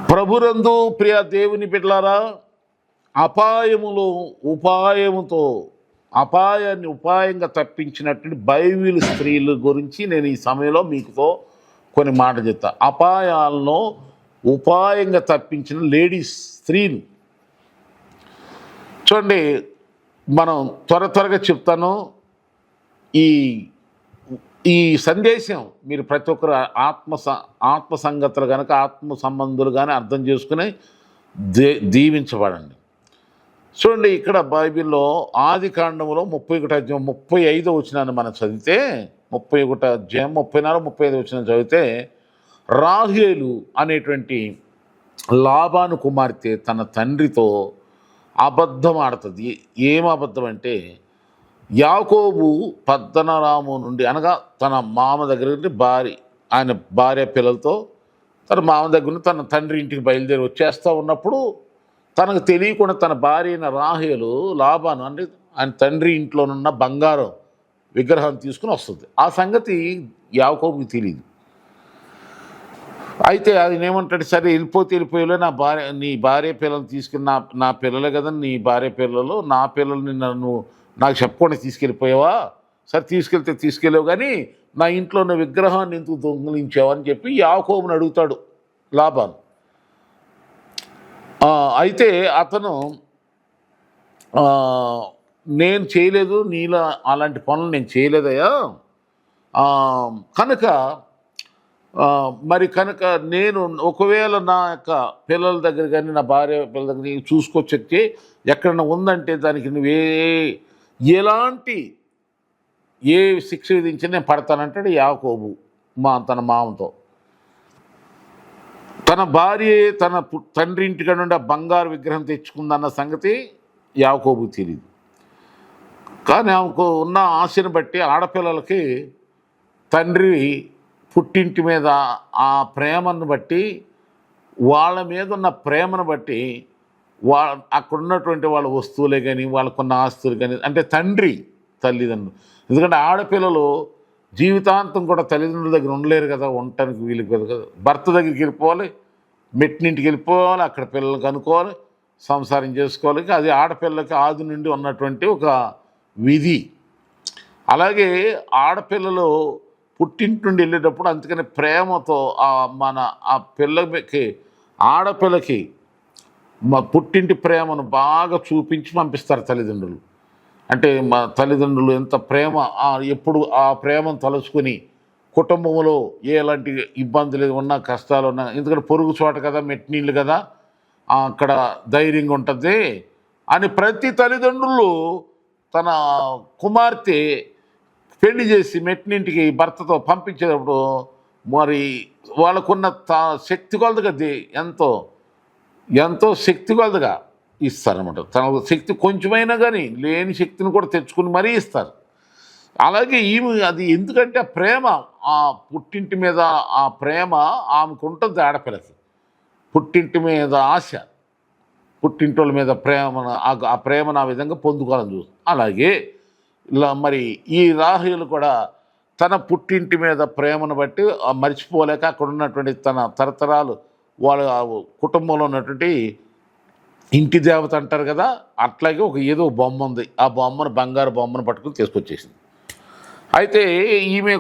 ప్రభురందు ప్రియ దేవుని బిడ్డలారా, అపాయములో ఉపాయముతో అపాయాన్ని ఉపాయంగా తప్పించినటువంటి బైబిల్ స్త్రీల గురించి నేను ఈ సమయంలో మీకుతో కొన్ని మాటలు చెప్తా. అపాయాలను ఉపాయంగా తప్పించిన లేడీస్ స్త్రీలు చూడండి. మనం త్వరగా చెప్తాను. ఈ ఈ సందేశం మీరు ప్రతి ఒక్కరు ఆత్మ సంగతులు కనుక ఆత్మ సంబంధులు కానీ అర్థం చేసుకుని దీవించబడండి. చూడండి, ఇక్కడ బైబిల్లో ఆది కాండములో 31 అధ్యాయం 35 వచనాన్ని మనం చదివితే, 31 అధ్యాయం 34 35 వచనం చదివితే, రాహేలు అనేటువంటి లాబాను కుమార్తె తన తండ్రితో అబద్ధం ఆడుతుంది. ఏం అబద్ధం అంటే, యాకోబు పద్దనరాము నుండి అనగా తన మామ దగ్గర నుండి ఆయన భార్య పిల్లలతో తన మామ దగ్గర నుండి తన తండ్రి ఇంటికి బయలుదేరి వచ్చేస్తూ ఉన్నప్పుడు తనకు తెలియకుండా తన భార్య అయిన రాహేలు లాబాను అంటే ఆయన తండ్రి ఇంట్లోనున్న బంగారం విగ్రహం తీసుకుని వస్తుంది. ఆ సంగతి యాకోబుకి తెలియదు. అయితే ఆయన ఏమంటాడు, సరే వెళ్ళిపోయేలో నీ భార్య పిల్లలు తీసుకుని నా పిల్లలే కదా, నీ భార్య పిల్లలు, నా పిల్లల్ని నాకు చెప్పకుండా తీసుకెళ్ళిపోయావా? సరే తీసుకెళ్ళావు, కానీ నా ఇంట్లో ఉన్న విగ్రహాన్ని ఎందుకు దొంగిలించావు అని చెప్పి యాకోబుని అడుగుతాడు లాబాను. అయితే అతను నేను చేయలేదు, నీలా అలాంటి పనులు నేను చేయలేదయ్యా, కనుక నేను ఒకవేళ నా యొక్క పిల్లల దగ్గర కానీ నా భార్య పిల్లల దగ్గర నేను చూసుకొచ్చి ఎక్కడన్నా ఉందంటే దానికి ఏ శిక్ష విధించి నేను పడతానంటాడు యాకోబు తన మామతో. తన భార్య తన తండ్రి ఇంటికాడ నుండి ఆ బంగారు విగ్రహం తెచ్చుకుందన్న సంగతి యాకోబు తెలియదు. కానీ ఆమెకు ఉన్న ఆశను బట్టి ఆడపిల్లలకి తండ్రి పుట్టింటి మీద ఆ ప్రేమను బట్టి, వాళ్ళ మీద ఉన్న ప్రేమను బట్టి అక్కడ ఉన్నటువంటి వాళ్ళ వస్తువులే కానీ వాళ్ళకున్న ఆస్తులు కానీ, అంటే తల్లిదండ్రులు, ఎందుకంటే ఆడపిల్లలు జీవితాంతం కూడా తల్లిదండ్రుల దగ్గర ఉండలేరు కదా, ఉండటానికి వీలు కదా. భర్త దగ్గరికి వెళ్ళిపోవాలి, మెట్టినింటికి వెళ్ళిపోవాలి, అక్కడ పిల్లలకు అనుకోవాలి, సంసారం చేసుకోవాలి. అది ఆడపిల్లకి ఆది నుండి ఉన్నటువంటి ఒక విధి. అలాగే ఆడపిల్లలు పుట్టింటి నుండి వెళ్ళేటప్పుడు అందుకని ప్రేమతో ఆడపిల్లకి పుట్టింటి ప్రేమను బాగా చూపించి పంపిస్తారు తల్లిదండ్రులు. అంటే మా తల్లిదండ్రులు ఎంత ప్రేమ, ఎప్పుడు ఆ ప్రేమను తలుచుకుని కుటుంబంలో ఎలాంటి ఇబ్బందులు ఉన్నా కష్టాలు ఉన్నా, ఎందుకంటే పొరుగు చోట కదా, మెట్టినీళ్ళు కదా, అక్కడ ధైర్యంగా ఉంటుంది అని ప్రతి తల్లిదండ్రులు తన కుమార్తె పెళ్లి చేసి మెట్టినింటికి భర్తతో పంపించేటప్పుడు మరి వాళ్ళకున్న శక్తి కొలదుగా ఎంతో శక్తి కొలదుగా ఇస్తారన్నమాట. తన శక్తి కొంచెమైనా కానీ లేని శక్తిని కూడా తెచ్చుకుని మరీ ఇస్తారు. అలాగే అది ఎందుకంటే ప్రేమ, ఆ పుట్టింటి మీద ఆ ప్రేమ ఆమెకు ఉంటుంది. ఆడపిల్లకి పుట్టింటి మీద ఆశ, పుట్టింటోళ్ళ మీద ఆ ప్రేమను ఆ విధంగా పొందుకోవాలని చూస్తుంది. అలాగే మరి ఈ రాహేలు కూడా తన పుట్టింటి మీద ప్రేమను బట్టి మర్చిపోలేక అక్కడ ఉన్నటువంటి తన తరతరాలు వాళ్ళ కుటుంబంలో ఉన్నటువంటి ఇంటి దేవత అంటారు కదా, అట్లాగే ఏదో బొమ్మ ఉంది. ఆ బొమ్మను బంగారు బొమ్మను పట్టుకుని తీసుకొచ్చేసింది. అయితే ఈమె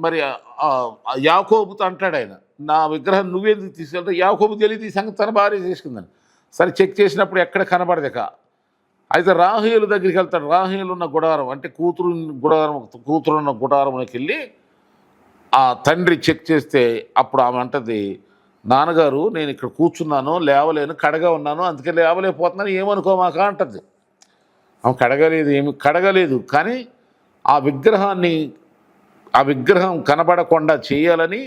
మరి యాకోబుతో అంటాడు ఆయన, నా విగ్రహం నువ్వేందుకు తీసుకెళ్తా? యాకోబు తెలియదు ఈ సంగతి, తన భార్య తీసుకుందని. సరే చెక్ చేసినప్పుడు ఎక్కడ కనబడదు. అయితే రాహేలు దగ్గరికి వెళ్తాడు. రాహేలు ఉన్న గుడారం అంటే కూతురున్న గుడారంలోకి వెళ్ళి ఆ తండ్రి చెక్ చేస్తే అప్పుడు ఆమె అంటది, నాన్నగారు నేను ఇక్కడ కూర్చున్నాను, లేవలేను, కడగా ఉన్నాను, అందుకే లేవలేకపోతున్నాను, ఏమనుకోమాక అంటది. ఆమె కడగలేదు, కానీ ఆ విగ్రహం కనబడకుండా చేయాలని,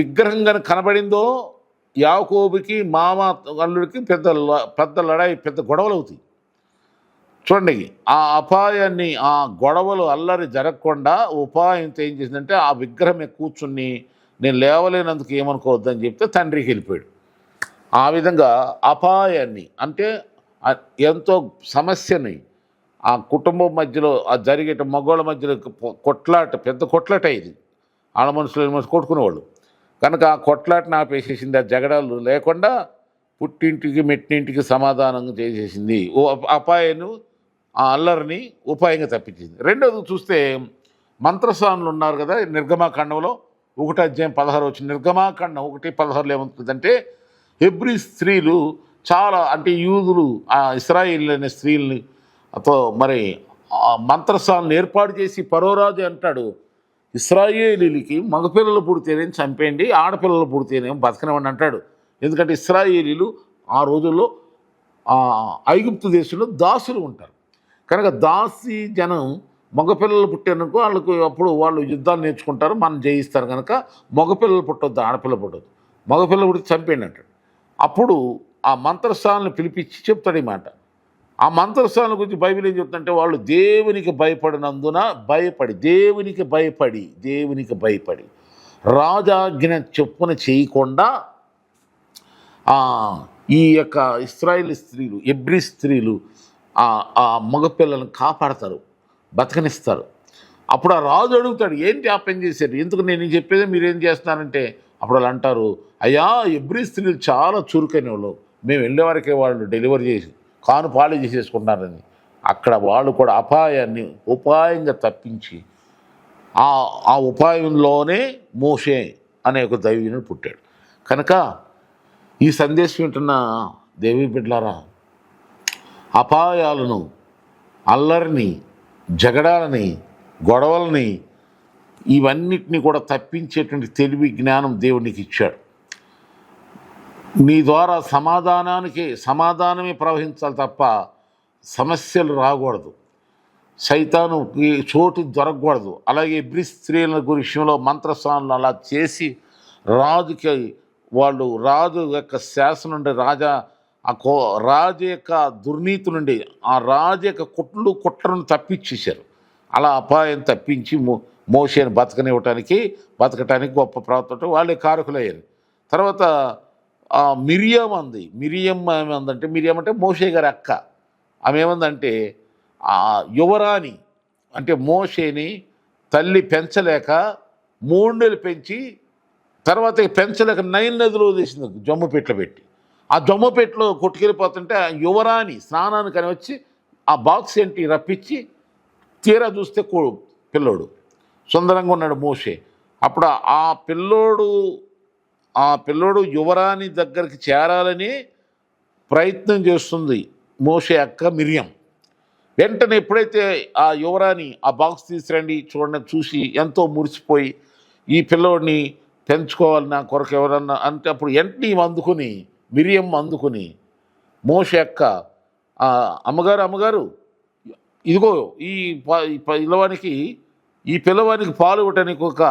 విగ్రహం కనుక కనబడిందో యాకోబుకి మామ అల్లుడికి పెద్ద లడాయి, పెద్ద గొడవలు అవుతాయి. చూడండి, ఆ అపాయాన్ని, ఆ గొడవలు అల్లరి జరగకుండా ఉపాయంతో ఏం చేసిందంటే ఆ విగ్రహమే కూర్చుని నేను లేవలేనందుకు ఏమనుకోవద్దని చెప్తే తండ్రికి వెళ్ళిపోయాడు. ఆ విధంగా అపాయాన్ని అంటే ఎంతో సమస్యని ఆ కుటుంబం మధ్యలో జరిగేట మగవాళ్ళ మధ్యలో పెద్ద కొట్లాట ఇది. ఆడ మనుషులు కొట్టుకునేవాళ్ళు. కనుక ఆ కొట్లాటను ఆపేసేసింది. ఆ జగడాలు లేకుండా పుట్టింటికి మెట్టింటికి సమాధానం చేసేసింది. అపాయను ఆ అల్లరిని ఉపాయంగా తప్పించింది. రెండోది చూస్తే మంత్రస్వాములు ఉన్నారు కదా నిర్గమాకాండంలో 1:16 వచ్చింది. నిర్గమాకాండం 1:16 ఏమవుతుందంటే హెబ్రీ స్త్రీలు చాలా అంటే యూదులు ఆ ఇశ్రాయేలు అనే స్త్రీలని మరి మంత్రస్వాములను ఏర్పాటు చేసి పరోరాజు అంటాడు, ఇశ్రాయేలీలకి మగపిల్లలు పుడితేనేం చంపేయండి, ఆడపిల్లలు పుడితేనేం బతకనివ్వండి అంటాడు. ఎందుకంటే ఇశ్రాయేలీలు ఆ రోజుల్లో ఐగుప్తు దేశంలో దాసులు ఉంటారు. కనుక దాసి జనం మగపిల్లలు పుట్టారనుకో వాళ్ళకు అప్పుడు వాళ్ళు యుద్ధాలు నేర్చుకుంటారు, మనం జయిస్తారు. కనుక మగపిల్లలు పుట్టొద్దు, ఆడపిల్ల పుట్టొద్దు, మగపిల్ల పుట్టి చంపేయండి అంటాడు. అప్పుడు ఆ మంత్రస్వాములను పిలిపించి చెప్తాడు ఈ మాట. ఆ మంత్రస్వాముల గురించి బైబిల్ ఏం చెప్తుందంటే వాళ్ళు దేవునికి భయపడినందున దేవునికి భయపడి రాజాజ్ఞ చొప్పున చేయకుండా ఈ యొక్క ఇశ్రాయేలు స్త్రీలు హెబ్రీ స్త్రీలు ఆ మగపిల్లలను కాపాడతారు, బతకనిస్తారు. అప్పుడు ఆ రాజు అడుగుతాడు, ఏంటి ఆ పని చేశారు, ఎందుకు నేను చెప్పేదే మీరేం చేస్తున్నారంటే అప్పుడు వాళ్ళు అంటారు, అయ్యా హెబ్రీ స్త్రీలు చాలా చురుకైన వాళ్ళు, మేము వెళ్ళేవారికే వాళ్ళు డెలివరీ చేసి కాను పాలు చేసేసుకుంటున్నారని. అక్కడ వాళ్ళు కూడా అపాయాన్ని ఉపాయంగా తప్పించి ఆ ఉపాయంలోనే మోషే అనే ఒక దైవజనుడు పుట్టాడు. కనుక ఈ సందేశం వింటున్న దేవి బిడ్డలారా, అపాయాలను, అల్లరిని, జగడాలని, గొడవలని ఇవన్నిటిని కూడా తప్పించేటువంటి తెలివి జ్ఞానం దేవునికి ఇచ్చాడు. నీ ద్వారా సమాధానమే ప్రవహించాలి తప్ప సమస్యలు రాకూడదు, సైతానుకి చోటు దొరకకూడదు. అలాగే హెబ్రీ స్త్రీల విషయంలో మంత్రస్వాములు అలా చేసి రాజుకి వాళ్ళు రాజు యొక్క శాసనం నుండి రాజు యొక్క దుర్నీతి నుండి ఆ రాజు యొక్క కుట్రను తప్పించేశారు. అలా అపాయం తప్పించి మోషేని బతకటానికి గొప్ప ప్రవర్తన వాళ్ళే కారకులయ్యారు. తర్వాత మిరియం ఏమందంటే, మిరియం అంటే మోషే గారి అక్క. ఆమె ఏమందంటే యువరాణి అంటే మోషేని తల్లి పెంచలేక 3 నెలలు పెంచి తర్వాత పెంచలేక నైల్ నదిలో వదిలేసింది జమ్ముపెట్లో పెట్టి. ఆ జమ్ముపెట్లో కొట్టుకెళ్ళిపోతుంటే ఆ యువరాణి స్నానానికి అని వచ్చి ఆ బాక్స్ ఏంటి రప్పించి తీరా చూస్తే పిల్లోడు సుందరంగా ఉన్నాడు మోషే. అప్పుడు ఆ పిల్లోడు యువరాణి దగ్గరికి చేరాలని ప్రయత్నం చేస్తుంది మోషే అక్క మిరియం. వెంటనే ఎప్పుడైతే ఆ యువరాణి ఆ బాక్స్ తీసుకురండి చూడండి చూసి ఎంతో మురిసిపోయి ఈ పిల్లోడిని పెంచుకోవాలి నా కొరకు ఎవరన్నా అంటే అప్పుడు వెంటనే మిరియం అందుకుని మోషే అక్క అమ్మగారు ఇదిగో ఈ పిల్లవానికి పాలు ఇవ్వటానికి ఒక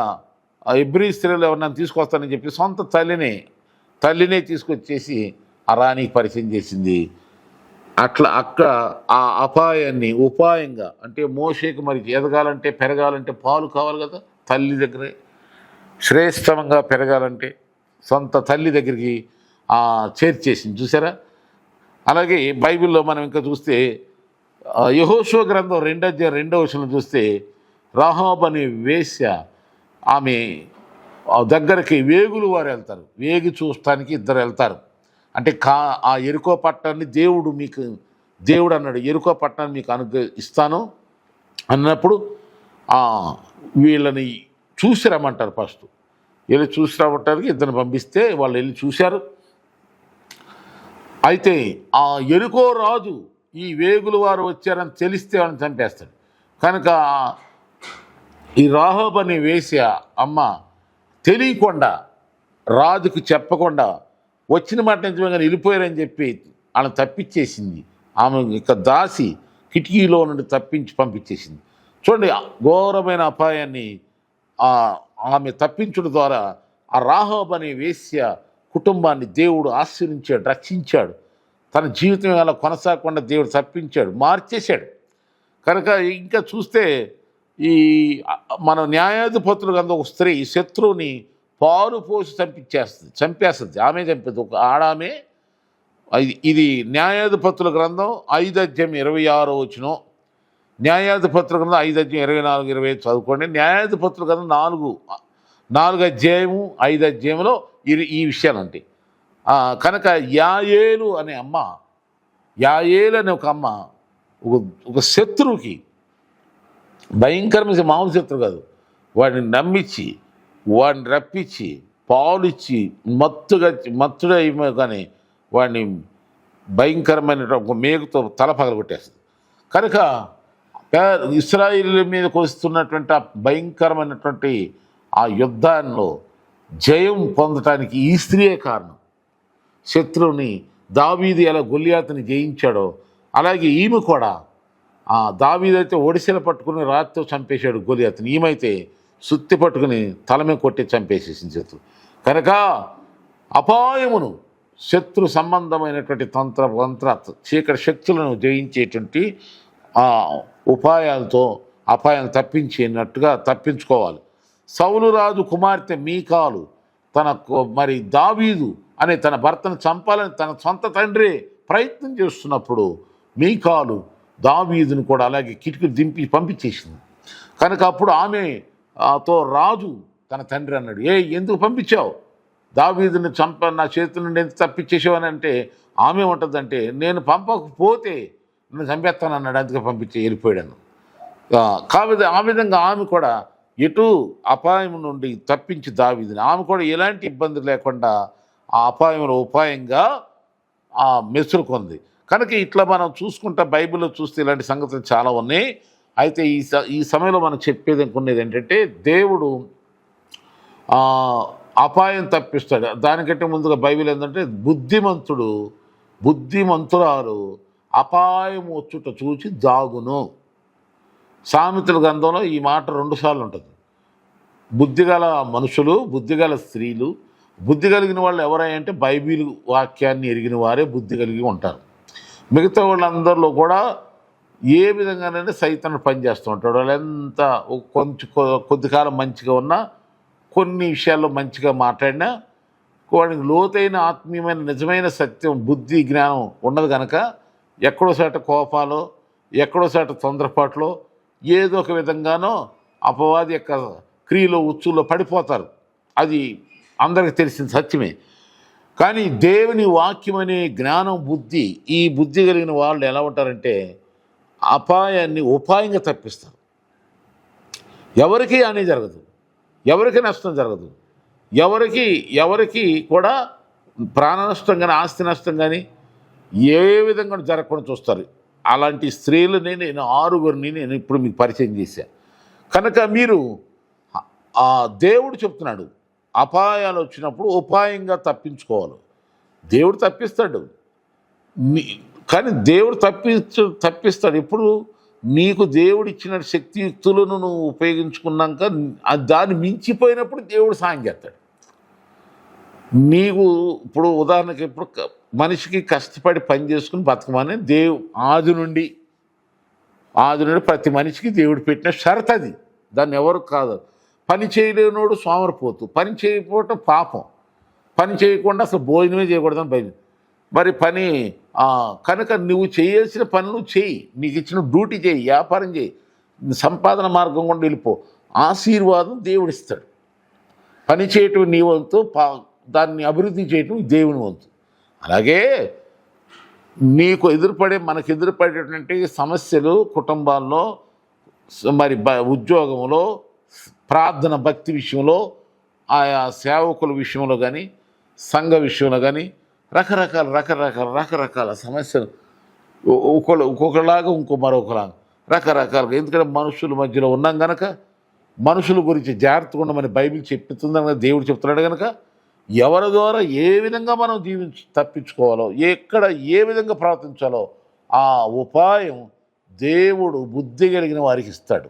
హెబ్రీ స్త్రీలు ఎవరన్నా తీసుకొస్తానని చెప్పి సొంత తల్లినే తీసుకొచ్చేసి ఆ రాణికి పరిచయం చేసింది. అట్లా అక్కడ ఆ అపాయాన్ని ఉపాయంగా అంటే మోషేకి మరి ఎదగాలంటే పెరగాలంటే పాలు కావాలి కదా, తల్లి దగ్గరే శ్రేష్టంగా పెరగాలంటే సొంత తల్లి దగ్గరికి చేర్చేసింది. చూసారా? అలాగే బైబిల్లో మనం ఇంకా చూస్తే యెహోషువ గ్రంథం 2వ వచనం చూస్తే రాహాబు అనే వేశ్య ఆమె దగ్గరికి వేగులు వారు వెళ్తారు, వేగి చూడటానికి ఇద్దరు వెళ్తారు. అంటే ఆ ఎరుకో పట్టణాన్ని దేవుడు అన్నాడు, ఎరుకో పట్టణాన్ని మీకు ఇస్తాను అన్నప్పుడు వీళ్ళని చూసి రమ్మంటారు. ఫస్ట్ వెళ్ళి చూసి రమ్మంటానికి ఇద్దరిని పంపిస్తే వాళ్ళు వెళ్ళి చూశారు. అయితే ఆ ఎరుకో రాజు ఈ వేగులు వారు వచ్చారని తెలిస్తే వాళ్ళని చంపేస్తాడు. కనుక ఈ రాహాబు అనే వేశ్య అమ్మ తెలియకుండా రాజుకు చెప్పకుండా వచ్చిన మాట నిజంగా వెళ్ళిపోయారని చెప్పి వాళ్ళని తప్పించేసింది. ఆమె ఇక దాసి కిటికీలో నుండి తప్పించి పంపించేసింది. చూడండి, ఘోరమైన అపాయాన్ని ఆమె తప్పించడం ద్వారా ఆ రాహాబు అనే వేశ్య కుటుంబాన్ని దేవుడు ఆశీర్వించాడు, రక్షించాడు. తన జీవితం అలా కొనసాగకుండా దేవుడు తప్పించాడు, మార్చేశాడు. కనుక ఇంకా చూస్తే ఈ మన న్యాయాధిపతులు కనుక ఒక స్త్రీ శత్రువుని పాలు పోసి చంపేస్తుంది. ఆమె చంపేది ఒక ఆడామే. ఇది న్యాయాధిపతుల గ్రంథం 5:26 వచనం. న్యాయాధిపతుల గ్రంథం 5:24-25 చదువుకోండి. న్యాయాధిపతుల గ్రంథం 4 అధ్యాయము 5 అధ్యాయంలో ఈ విషయాలు ఉంటాయి. కనుక యాయేలు అనే అమ్మ, యాయేలు అనే ఒక అమ్మ ఒక శత్రువుకి, భయంకరమైన మామూలు శత్రువు కాదు, వాడిని నమ్మించి వాడిని రప్పించి పాలిచ్చి మత్తుడై కానీ వాడిని భయంకరమైన ఒక మేకుతో తల పగలగొట్టేస్తుంది. కనుక ఇశ్రాయేలు మీదకి వస్తున్నటువంటి ఆ భయంకరమైనటువంటి ఆ యుద్ధాల్లో జయం పొందటానికి ఈ స్త్రీయే కారణం. శత్రువుని దావీదు ఎలా గొల్లియాతుని జయించాడో అలాగే ఈమె కూడా, దావీదైతే ఒడిసెలు పట్టుకుని రాతితో చంపేశాడు గొల్లియాతుని, ఈమైతే సుత్తి పట్టుకుని తల మీద కొట్టి చంపేసేసింది శత్రు. కనుక అపాయమును, శత్రు సంబంధమైనటువంటి తంత్ర చీకటి శక్తులను జయించేటువంటి ఉపాయాలతో అపాయాలను తప్పించేటట్టుగా తప్పించుకోవాలి. సౌలు రాజు కుమార్తె మీకాలు మరి దావీదు అనే తన భర్తను చంపాలని తన సొంత తండ్రి ప్రయత్నం చేస్తున్నప్పుడు మీకాలు దావీదును కూడా అలాగే కిటికీ దింపి పంపించేసింది. కనుక అప్పుడు ఆమెతో రాజు తన తండ్రి అన్నాడు, ఎందుకు పంపించావు? దావీదుని నా చేతుల నుండి ఎందుకు తప్పించేసావు అని అంటే ఆమె ఉంటుందంటే, నేను పంపకపోతే నేను చంపేస్తాను అన్నాడు, అందుకే పంపించి వెళ్ళిపోయాను. ఆ విధంగా ఆమె కూడా ఎటు అపాయం నుండి తప్పించి దావీదుని, ఆమె కూడా ఎలాంటి ఇబ్బంది లేకుండా ఆ అపాయంలో ఉపాయంగా మెసులుకుంది. కనుక ఇట్లా మనం చూసుకుంటా బైబిల్లో చూస్తే ఇలాంటి సంగతులు చాలా ఉన్నాయి. అయితే ఈ సమయంలో మనం చెప్పేది అనుకునేది ఏంటంటే, దేవుడు అపాయం తప్పిస్తాడు. దానికంటే ముందుగా బైబిల్ ఏంటంటే, బుద్ధిమంతురాలు అపాయం వచ్చుట చూచి దాగును. సామెతల గ్రంథంలో ఈ మాట 2 సార్లు ఉంటుంది. బుద్ధిగల మనుషులు, బుద్ధిగల స్త్రీలు, బుద్ధి కలిగిన వాళ్ళు ఎవరంటే బైబిల్ వాక్యాన్ని ఎరిగిన వారే బుద్ధి కలిగి ఉంటారు. మిగతా వాళ్ళందరిలో కూడా ఏ విధంగానైనా సైతాన్ని పనిచేస్తూ ఉంటాడు. వాళ్ళు ఎంత కొద్ది కాలం మంచిగా ఉన్నా, కొన్ని విషయాల్లో మంచిగా మాట్లాడినా, వాడికి లోతైన ఆత్మీయమైన నిజమైన సత్యం బుద్ధి జ్ఞానం ఉండదు. కనుక ఎక్కడోసాట కోపాలో, ఎక్కడోసాట తొందరపాట్లో, ఏదో ఒక విధంగానో అపవాది యొక్క క్రియలో ఉచ్చుల్లో పడిపోతారు. అది అందరికీ తెలిసిన సత్యమే. కానీ దేవుని వాక్యం అనే జ్ఞానం, బుద్ధి, ఈ బుద్ధి కలిగిన వాళ్ళు ఎలా ఉంటారంటే అపాయాన్ని ఉపాయంగా తప్పిస్తారు. ఎవరికీ హాని జరగదు, ఎవరికి నష్టం జరగదు, ఎవరికి కూడా ప్రాణ నష్టం కానీ ఆస్తి నష్టం కానీ ఏ విధంగా జరగకుండా చూస్తారు. అలాంటి స్త్రీలని నేను 6గురిని నేను ఇప్పుడు మీకు పరిచయం చేశాను. కనుక మీరు దేవుడు చెప్తున్నాడు, అపాయాలు వచ్చినప్పుడు ఉపాయంగా తప్పించుకోవాలి. దేవుడు తప్పిస్తాడు, కానీ దేవుడు తప్పిస్తాడు ఎప్పుడు? నీకు దేవుడు ఇచ్చిన శక్తియుక్తులను నువ్వు ఉపయోగించుకున్నాక దాన్ని మించిపోయినప్పుడు దేవుడు సాయం చేస్తాడు. నీకు ఇప్పుడు ఉదాహరణకి ఇప్పుడు మనిషికి కష్టపడి పని చేసుకుని బతకమని ఆది నుండి ప్రతి మనిషికి దేవుడు పెట్టిన షరత్ అది. దాన్ని ఎవరు కాదు. పని చేయలేనోడు సోమరిపోతు, పని చేయకపోవటం పాపం, పని చేయకుండా అసలు భోజనమే చేయకూడదని భయం. మరి పని కనుక నువ్వు చేయాల్సిన పనులు చేయి, నీకు ఇచ్చిన డ్యూటీ చేయి, వ్యాపారం చేయి, సంపాదన మార్గం కూడా వెళ్ళిపో. ఆశీర్వాదం దేవుడిస్తాడు. పని చేయటం నీ వంతు, దాన్ని అభివృద్ధి చేయటం దేవుని వంతు. అలాగే మనకు ఎదురుపడేటువంటి సమస్యలు కుటుంబాల్లో, మరి ఉద్యోగంలో, ప్రార్థన భక్తి విషయంలో, ఆయా సేవకుల విషయంలో కానీ, సంఘ విషయంలో కానీ రకరకాల సమస్యలు ఒక్కొక్కలాగా మరొకలాగా రకరకాలుగా. ఎందుకంటే మనుషుల మధ్యలో ఉన్నాం కనుక మనుషుల గురించి జాగ్రత్తగా ఉండమని బైబిల్ చెప్తుందని దేవుడు చెప్తున్నాడు. కనుక ఎవరి ద్వారా ఏ విధంగా మనం తప్పించుకోవాలో, ఎక్కడ ఏ విధంగా ప్రవర్తించాలో ఆ ఉపాయం దేవుడు బుద్ధి కలిగిన వారికి ఇస్తాడు.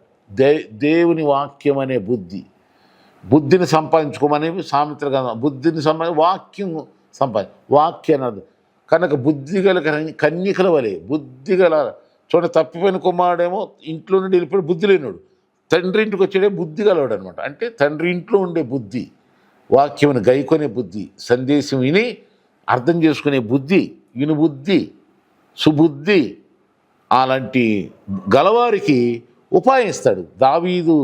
దేవుని వాక్యం అనే బుద్ధిని సంపాదించుకోమని సామెతలుగా బుద్ధిని వాక్యం అన్నది. కనుక బుద్ధి గల కన్యకల వలె బుద్ధిగల తప్పిపోయిన కుమారుడేమో ఇంట్లో నుండి వెళ్ళిపోయి బుద్ధి లేనివాడు, తండ్రి ఇంటికి వచ్చాడే బుద్ధి గలవాడు అనమాట. అంటే తండ్రి ఇంట్లో ఉండే బుద్ధి, వాక్యమును గైకొనే బుద్ధి, సందేశం విని అర్థం చేసుకునే బుద్ధి, బుద్ధి, సుబుద్ధి, అలాంటి గలవారికి ఉపాయం ఇస్తాడు. దావీదు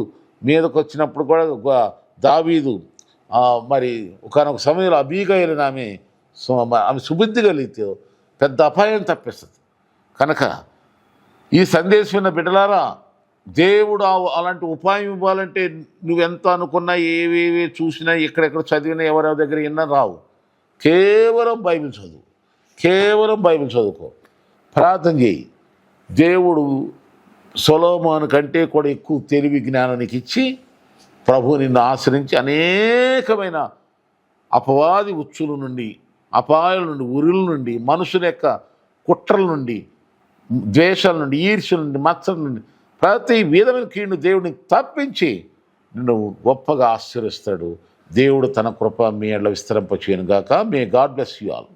మీదకి వచ్చినప్పుడు కూడా దావీదు మరి ఒకానొక సమయంలో అబీగయలని ఆమె సుబుద్ధి కలిగితే పెద్ద అపాయం తప్పిస్తుంది. కనుక ఈ సందేశం విన్న బిడ్డలారా, దేవుడు అలాంటి ఉపాయం ఇవ్వాలంటే నువ్వెంత అనుకున్నా, ఏవేవి చూసినా, ఎక్కడెక్కడ చదివినా, ఎవరెవరి దగ్గర విన్నా రావు. కేవలం బైబిల్ చదువు, కేవలం బైబిల్ చదువుకో, ప్రార్థన చేయి. దేవుడు సొలొమోను కంటే కూడా ఎక్కువ తెలివి జ్ఞానానికి ఇచ్చి ప్రభు నిన్ను ఆశ్రయించి అనేకమైన అపవాది ఉచ్చుల నుండి, అపాయాల నుండి, ఉరుల నుండి, మనుషుల యొక్క కుట్రల నుండి, ద్వేషాల నుండి, ఈర్ష్యల నుండి, మత్సల నుండి, ప్రతి విధమైన కీడును దేవుడిని తప్పించి నిన్ను గొప్పగా ఆశీర్వదిస్తాడు. దేవుడు తన కృప మీ ఎడల విస్తరింపచేయను గాక. May God bless you all.